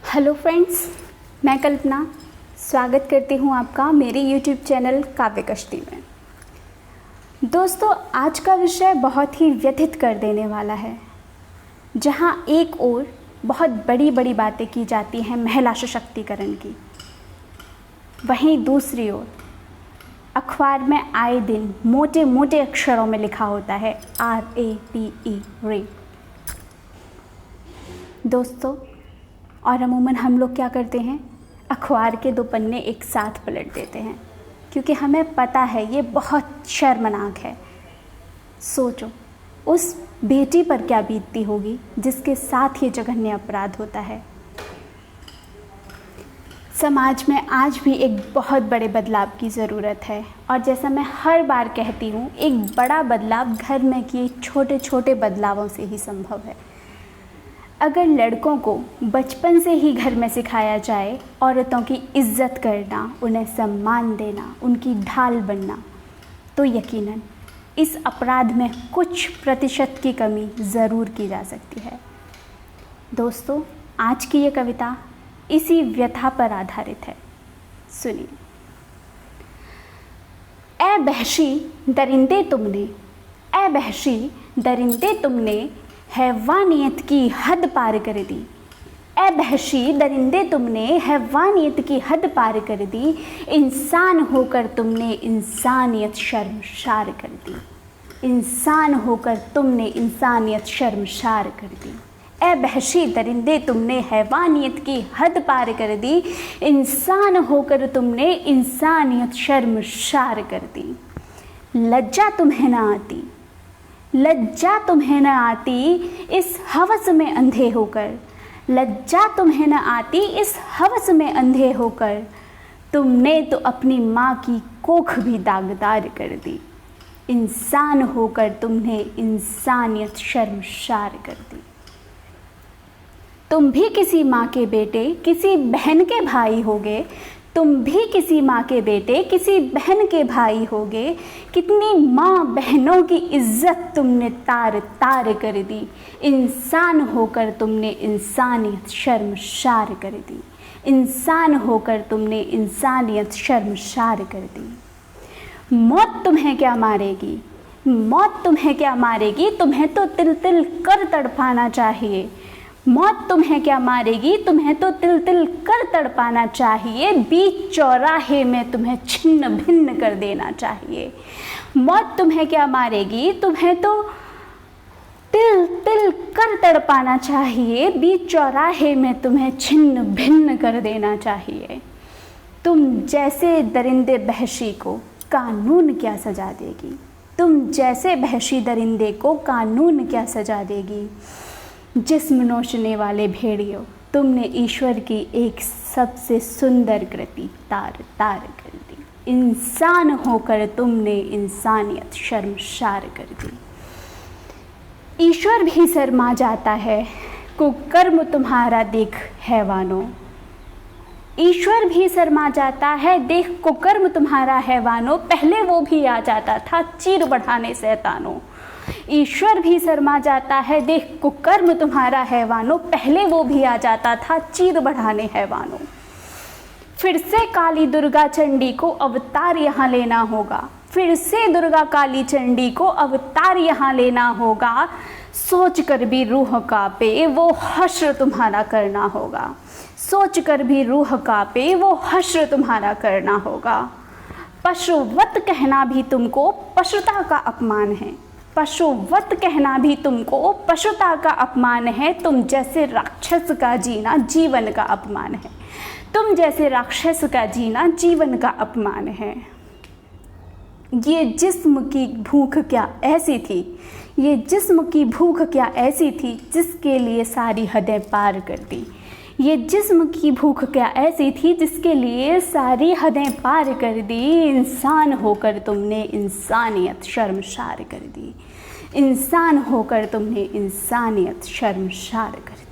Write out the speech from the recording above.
Hello friends, मैं कल्पना स्वागत करती हूँ आपका मेरे यूट्यूब चैनल काव्य कश्ती में। दोस्तों, आज का विषय बहुत ही व्यथित कर देने वाला है। जहाँ एक ओर बहुत बड़ी बड़ी बातें की जाती हैं महिला सशक्तिकरण की, वहीं दूसरी ओर अखबार में आए दिन मोटे मोटे अक्षरों में लिखा होता है RAPE रेप। दोस्तों, और अमूमन हम लोग क्या करते हैं, अखबार के दो पन्ने एक साथ पलट देते हैं, क्योंकि हमें पता है ये बहुत शर्मनाक है। सोचो उस बेटी पर क्या बीतती होगी जिसके साथ ये जघन्य अपराध होता है। समाज में आज भी एक बहुत बड़े बदलाव की ज़रूरत है, और जैसा मैं हर बार कहती हूँ, एक बड़ा बदलाव घर में किए छोटे छोटे बदलावों से ही संभव है। अगर लड़कों को बचपन से ही घर में सिखाया जाए औरतों की इज्जत करना, उन्हें सम्मान देना, उनकी ढाल बनना, तो यकीनन इस अपराध में कुछ प्रतिशत की कमी ज़रूर की जा सकती है। दोस्तों, आज की ये कविता इसी व्यथा पर आधारित है। सुनिए। ऐ बहशी दरिंदे तुमने, ऐ बहशी दरिंदे तुमने हैवानियत की हद पार कर दी। ऐ बहशी दरिंदे तुमने हैवानियत की हद पार कर दी। इंसान होकर तुमने इंसानियत शर्मसार कर दी। इंसान होकर तुमने इंसानियत शर्मसार कर दी। ऐ बहशी दरिंदे तुमने हैवानियत की हद पार कर दी। इंसान होकर तुमने इंसानियत शर्मसार कर दी। लज्जा तुम्हें ना आती, लज्जा तुम्हें न आती इस हवस में अंधे होकर। लज्जा तुम्हें न आती इस हवस में अंधे होकर। तुमने तो अपनी माँ की कोख भी दागदार कर दी। इंसान होकर तुमने इंसानियत शर्मसार कर दी। तुम भी किसी माँ के बेटे, किसी बहन के भाई होगे। तुम भी किसी माँ के बेटे, किसी बहन के भाई होगे। कितनी माँ बहनों की इज्जत तुमने तार तार कर दी। इंसान होकर तुमने इंसानियत शर्मसार कर दी। इंसान होकर तुमने इंसानियत शर्मसार कर दी। मौत तुम्हें क्या मारेगी, मौत तुम्हें क्या मारेगी, तुम्हें तो तिल तिल कर तड़पाना चाहिए। मौत तुम्हें क्या मारेगी, तुम्हें तो तिल तिल कर तड़पाना चाहिए। बीच चौराहे में तुम्हें छिन्न भिन्न कर देना चाहिए। मौत तुम्हें क्या मारेगी, तुम्हें तो तिल तिल कर तड़पाना चाहिए। बीच चौराहे में तुम्हें छिन्न भिन्न कर देना चाहिए। तुम जैसे दरिंदे बहशी को कानून क्या सजा देगी। तुम जैसे बहशी दरिंदे को कानून क्या सजा देगी। जिस्म नोचने वाले भेड़ियों, तुमने ईश्वर की एक सबसे सुंदर कृति तार तार कर दी। इंसान होकर तुमने इंसानियत शर्मसार कर दी। ईश्वर भी शर्मा जाता है कुकर्म तुम्हारा देख हैवानों। ईश्वर भी शर्मा जाता है देख कुकर्म तुम्हारा हैवानों। पहले वो भी आ जाता था चीर बढ़ाने शैतानों। ईश्वर भी शर्मा जाता है देख कुकर्म तुम्हारा हैवानों। पहले वो भी आ जाता था चीर बढ़ाने हैवानों। फिर से काली दुर्गा चंडी को अवतार यहाँ लेना होगा। फिर से दुर्गा काली चंडी को अवतार यहाँ लेना होगा। सोच कर भी रूह कांपे वो हश्र तुम्हारा करना होगा। सोच कर भी रूह कांपे वो हश्र तुम्हारा करना होगा। पशुवत कहना भी तुमको पशुता का अपमान है। पशुवत कहना भी तुमको पशुता का अपमान है। तुम जैसे राक्षस का जीना जीवन का अपमान है। तुम जैसे राक्षस का जीना जीवन का अपमान है। ये जिस्म की भूख क्या ऐसी थी, ये जिस्म की भूख क्या ऐसी थी जिसके लिए सारी हदें पार कर दी। ये जिस्म की भूख क्या ऐसी थी जिसके लिए सारी हदें पार कर दी। इंसान होकर तुमने इंसानियत शर्मसार कर दी। इंसान होकर तुमने इंसानियत शर्मसार कर दी।